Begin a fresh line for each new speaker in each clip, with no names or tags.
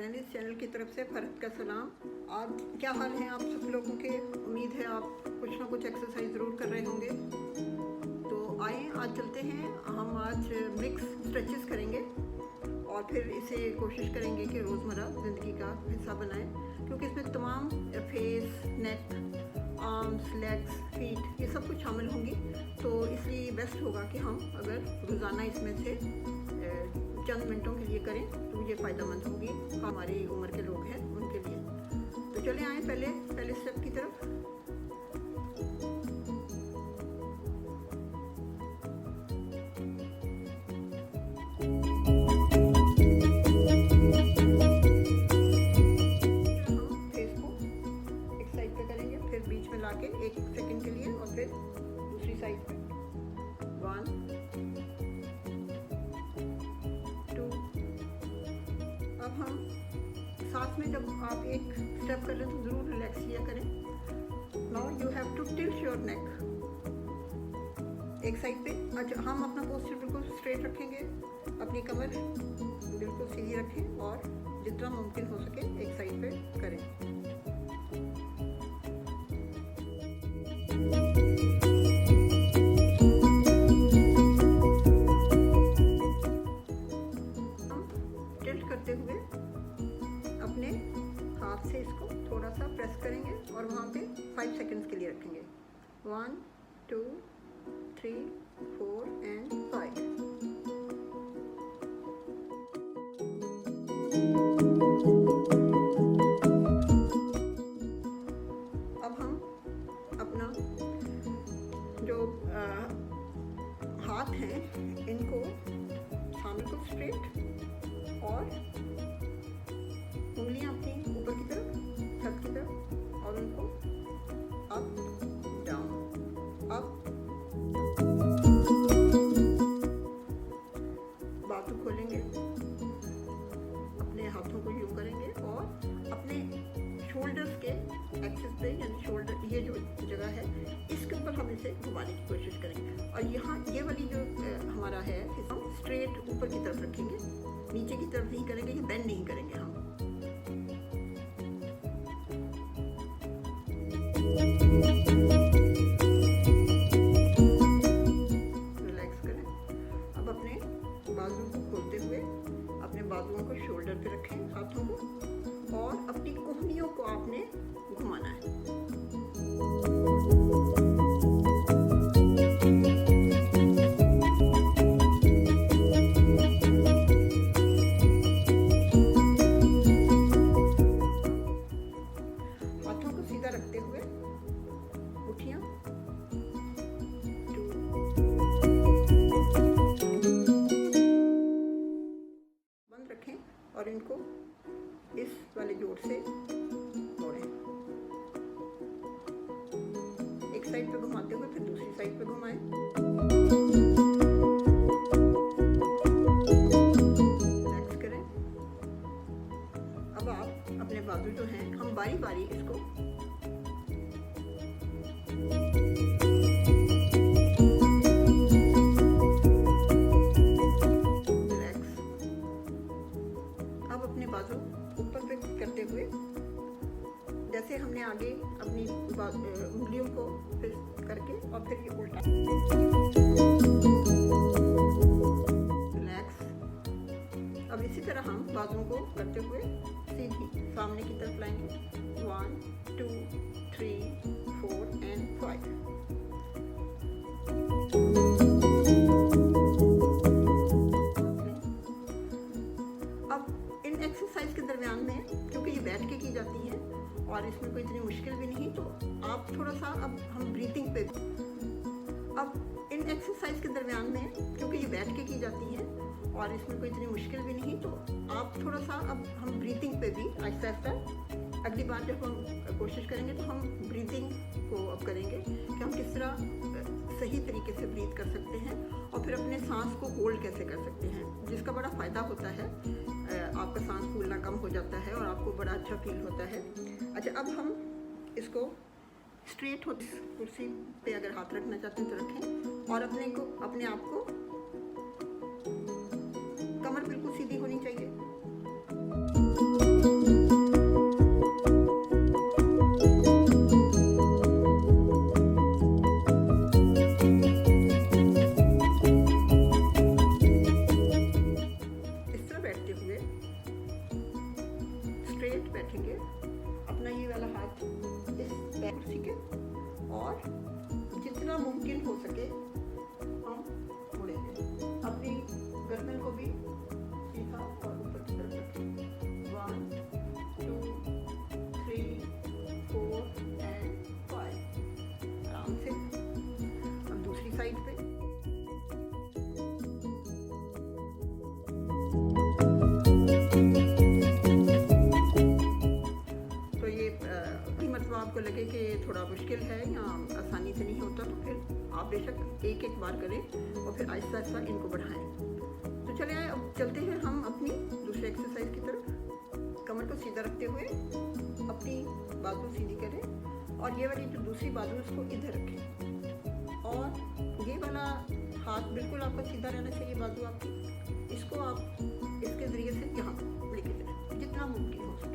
Finalist channel की तरफ से फरहत का सलाम। आज क्या हाल है आप सब लोगों के? उम्मीद है आप कुछ ना कुछ एक्सरसाइज ज़रूर कर रहे होंगे। तो आए आज चलते हैं, हम आज मिक्स स्ट्रेचेस करेंगे और फिर इसे कोशिश करेंगे कि रोज़मर्रा ज़िंदगी का हिस्सा बनाएं, क्योंकि इसमें तमाम फेस, नेक, आर्म्स, लेग्स, फीट ये सब कुछ शामिल होंगी। तो इसलिए बेस्ट होगा कि हम अगर रोज़ाना इसमें से चंद मिनटों के लिए करें तो ये फ़ायदेमंद होगी हमारी उम्र के लोग हैं उनके लिए। तो चले आए पहले स्टेप की तरफ। हम फेस को एक साइड पे करेंगे, फिर बीच में लाके 1 सेकंड के लिए और फिर दूसरी साइड पे 1 2। अब हम साथ में जब आप एक स्टेप कर लें तो ज़रूर रिलैक्स किया करें। Now you have to tilt your neck एक साइड पे। अच्छा, हम अपना पोस्चर बिल्कुल स्ट्रेट रखेंगे, अपनी कमर बिल्कुल सीधी रखें और जितना मुमकिन हो सके एक साइड पे करें। टिल्ट करते हुए अपने हाथ से इसको थोड़ा सा प्रेस करेंगे और वहाँ पे 5 सेकंड्स के लिए रखेंगे। 1 2 3 4 एंड 5। अब हम अपना जो हाथ हैं इनको सामने को स्ट्रेट और उंगलियां अपनी ऊपर की तरफ, छत की तरफ, और उनको अप डाउन अप। बाजू खोलेंगे, अपने हाथों को यूं करेंगे और अपने शोल्डर्स के एक्सिस पे, यानी शोल्डर ये जो जगह है इसके ऊपर हम इसे घुमाने की कोशिश करेंगे। और यहाँ ये वाली जो हमारा है हम स्ट्रेट ऊपर की तरफ रखेंगे, नीचे की तरफ नहीं करेंगे, ये बेंड नहीं करेंगे हम। रिलैक्स करें। अब अपने बाजू को खोलते हुए अपने बाजुओं को शोल्डर पे रखें, हाथों को, और अपनी कोहनियों को आपने घुमाना है। हाथों को सीधा रखते हुए मुट्ठियां 2 बंद रखें और इनको इस वाले जोड़ से मोड़ें। एक साइड पे घुमाते हुए फिर दूसरी साइड पे घुमाएं। रिलैक्स करें। अब आप अपने बाजू जो हैं हम बारी बारी इसको रिलैक्स। अब अपने बाजू ऊपर पे करते हुए जैसे हमने आगे अपनी उंगलियों को फिर करके और फिर ये उल्टा रिलैक्स। अब इसी तरह हम बाजुओं को करते हुए सीधी सामने की तरफ लाएंगे। 1 2 3 4 एंड 5। अब इन एक्सरसाइज के दरमियान में, क्योंकि ये बैठ के की जाती है और इसमें कोई इतनी मुश्किल भी नहीं, तो आप थोड़ा सा अब हम ब्रीथिंग पे, अब इन एक्सरसाइज के दरमियान में, क्योंकि ये बैठ के की जाती है और इसमें कोई इतनी मुश्किल भी नहीं, तो आप थोड़ा सा अब हम ब्रीथिंग पे भी आहिस्ता आहिस्ता अगली बार जब हम कोशिश करेंगे तो हम ब्रीथिंग को अब करेंगे कि हम किस तरह सही तरीके से ब्रीथ कर सकते हैं और फिर अपने सांस को होल्ड कैसे कर सकते हैं, जिसका बड़ा फ़ायदा होता है। आपका सांस फूलना कम हो जाता है और आपको बड़ा अच्छा फील होता है। अच्छा, अब हम इसको स्ट्रेट होती कुर्सी पे अगर हाथ रखना चाहते हैं तो रखें और अपने आप को कमर बिल्कुल सीधी होनी चाहिए। स्ट्रेट बैठेंगे, अपना ये वाला हाथ इस बैक कुर्सी के, और जितना मुमकिन हो सके हम मुड़ेंगे। अपनी गर्दन को भी सीधा और ऊपर की तरफ रखें। 1 2 3 4 एंड 5। आराम से। अब दूसरी साइड पे आपको लगे कि थोड़ा मुश्किल है या आसानी से नहीं होता, तो फिर आप बेशक एक एक बार करें और फिर आहिस्ता आहिस्ता इनको बढ़ाएं। तो चलिए अब चलते हैं हम अपनी दूसरी एक्सरसाइज की तरफ। कमर को सीधा रखते हुए अपनी बाजू सीधी करें और ये वाली जो दूसरी बाजू उसको इधर रखें, और ये वाला हाथ बिल्कुल आपका सीधा रहना चाहिए, बाजू आपकी। इसको आप इसके ज़रिए से यहाँ लेके जाएं जितना मुमकिन हो सके।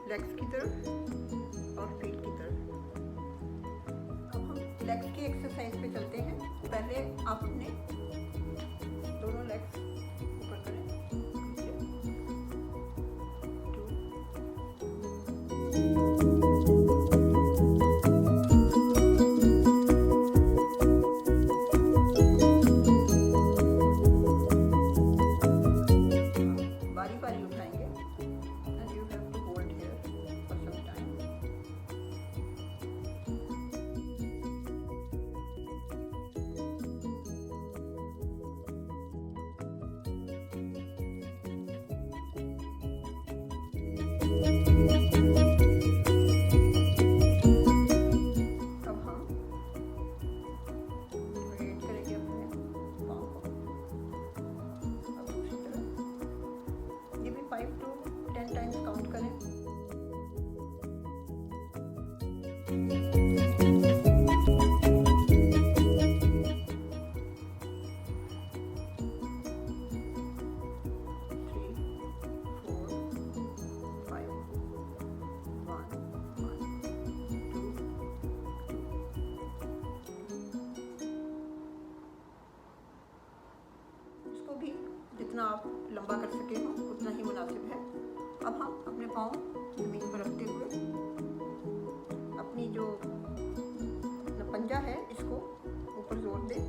लेग्स की तरफ और फीट की तरफ। अब हम लेग्स की एक्सरसाइज पे चलते हैं। पहले आप अपने दोनों लेग्स ऊपर करें। 2 बारी बारी उठाएंगे। जितना आप लंबा कर सके हो उतना ही मुनासिब है। अब हम अपने पाँव जमीन पर रखते हुए अपनी जो अपना पंजा है इसको ऊपर जोर दें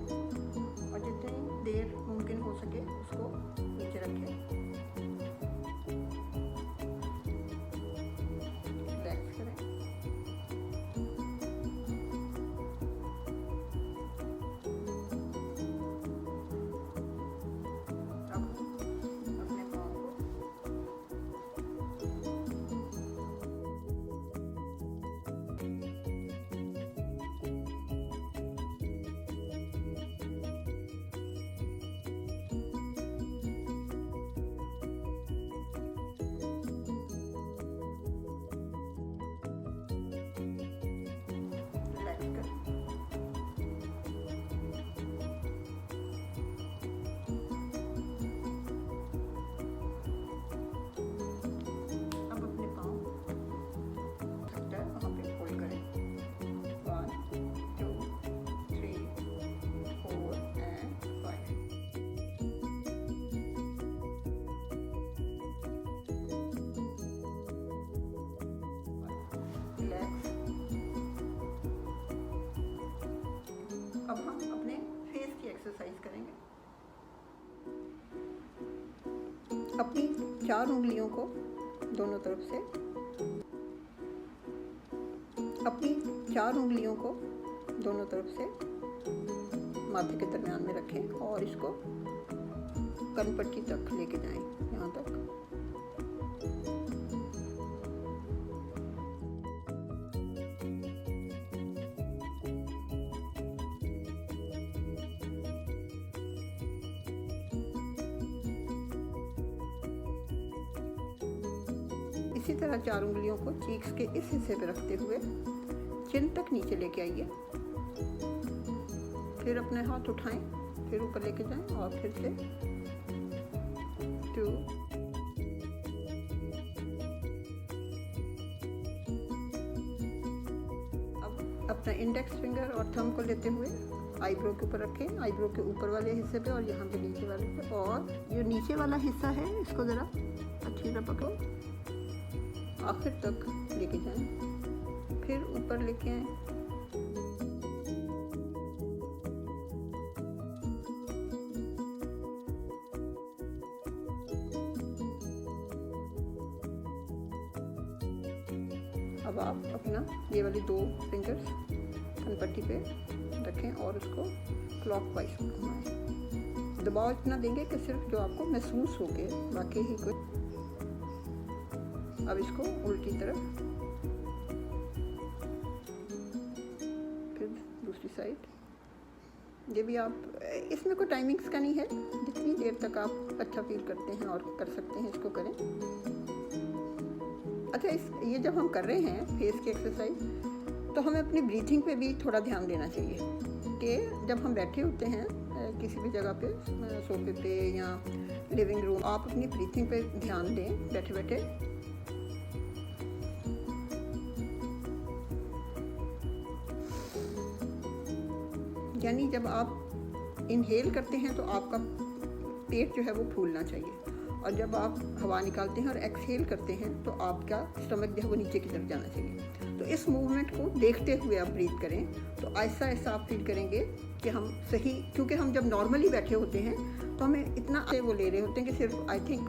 और जितनी देर मुमकिन हो सके उसको नीचे रखें। रिलैक्स करें। अब हम अपने फेस की एक्सरसाइज करेंगे। अपनी 4 उंगलियों को दोनों तरफ से माथे के दरमियान में रखें और इसको कनपट्टी तक लेके जाएं, यहाँ तक। इसी तरह 4 उंगलियों को चीक्स के इस हिस्से पे रखते हुए चिन तक नीचे लेके आइए। फिर अपने हाथ उठाएं, फिर ऊपर लेके जाएं और फिर से 2, अब अपना इंडेक्स फिंगर और थंब को लेते हुए आईब्रो के ऊपर रखें, आईब्रो के ऊपर वाले हिस्से पे और यहाँ पे नीचे वाले पे, और जो नीचे वाला हिस्सा है इसको ज़रा अच्छी तरह पकड़ो, आखिर तक लेके जाएं, फिर ऊपर लेके आएं, अब आप अपना ये वाली 2 फिंगर्स कनपट्टी पे रखें और उसको क्लॉकवाइज घुमाएं। दबाव इतना देंगे कि सिर्फ जो आपको महसूस हो के बाकी ही कोई। अब इसको उल्टी तरफ, फिर दूसरी साइड। ये भी आप, इसमें कोई टाइमिंग्स का नहीं है, जितनी देर तक आप अच्छा फील करते हैं और कर सकते हैं इसको करें। अच्छा, ये जब हम कर रहे हैं फेस की एक्सरसाइज, तो हमें अपनी ब्रीथिंग पे भी थोड़ा ध्यान देना चाहिए कि जब हम बैठे होते हैं किसी भी जगह पे, सोफे पे या लिविंग रूम, आप अपनी ब्रीथिंग पे ध्यान दें बैठे बैठे। यानी जब आप इनहेल करते हैं तो आपका पेट जो है वो फूलना चाहिए, और जब आप हवा निकालते हैं और एक्सहेल करते हैं तो आपका स्टमक जो है वो नीचे की तरफ जाना चाहिए। तो इस मूवमेंट को देखते हुए आप ब्रीथ करें तो ऐसा ऐसा आप फील करेंगे कि हम सही, क्योंकि हम जब नॉर्मली बैठे होते हैं तो हमें इतना वो ले रहे होते हैं कि सिर्फ, आई थिंक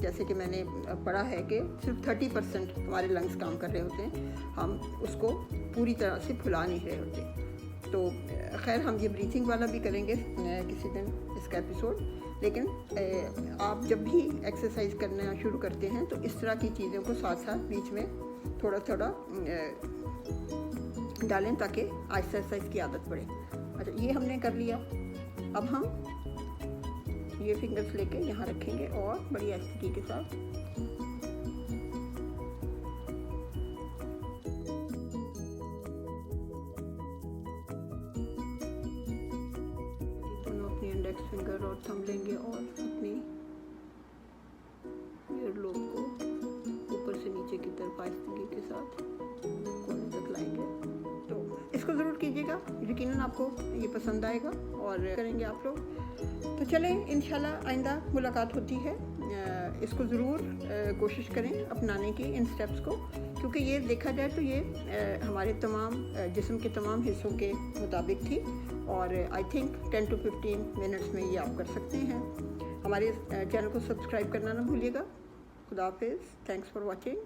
जैसे कि मैंने पढ़ा है कि सिर्फ 30% हमारे लंग्स काम कर रहे होते हैं, हम उसको पूरी तरह से फुला नहीं रहे होते। तो खैर हम ये ब्रीथिंग वाला भी करेंगे किसी दिन इसका एपिसोड, लेकिन आप जब भी एक्सरसाइज करना शुरू करते हैं तो इस तरह की चीज़ों को साथ साथ बीच में थोड़ा थोड़ा डालें ताकि एक्सरसाइज की आदत पड़े। अच्छा, ये हमने कर लिया। अब हम ये फिंगर्स लेके यहाँ रखेंगे और बड़ी आहिस्ते के साथ दोनों अपनी इंडेक्स फिंगर और थंब लेंगे और अपनी ईयरलोब को ऊपर से नीचे की तरफ आहिस्ते के साथ कोने तक लाएंगे। तो इसको ज़रूर कीजिएगा, यकीनन आपको ये पसंद आएगा और करेंगे आप लोग। तो चलें, इंशाल्लाह आइंदा मुलाकात होती है। इसको ज़रूर कोशिश करें अपनाने की इन स्टेप्स को, क्योंकि ये देखा जाए तो ये हमारे तमाम जिस्म के तमाम हिस्सों के मुताबिक थी और आई थिंक 10 to 15 मिनट्स में ये आप कर सकते हैं। हमारे चैनल को सब्सक्राइब करना ना भूलिएगा। खुदा हाफिज़, थैंक्स फॉर वॉचिंग।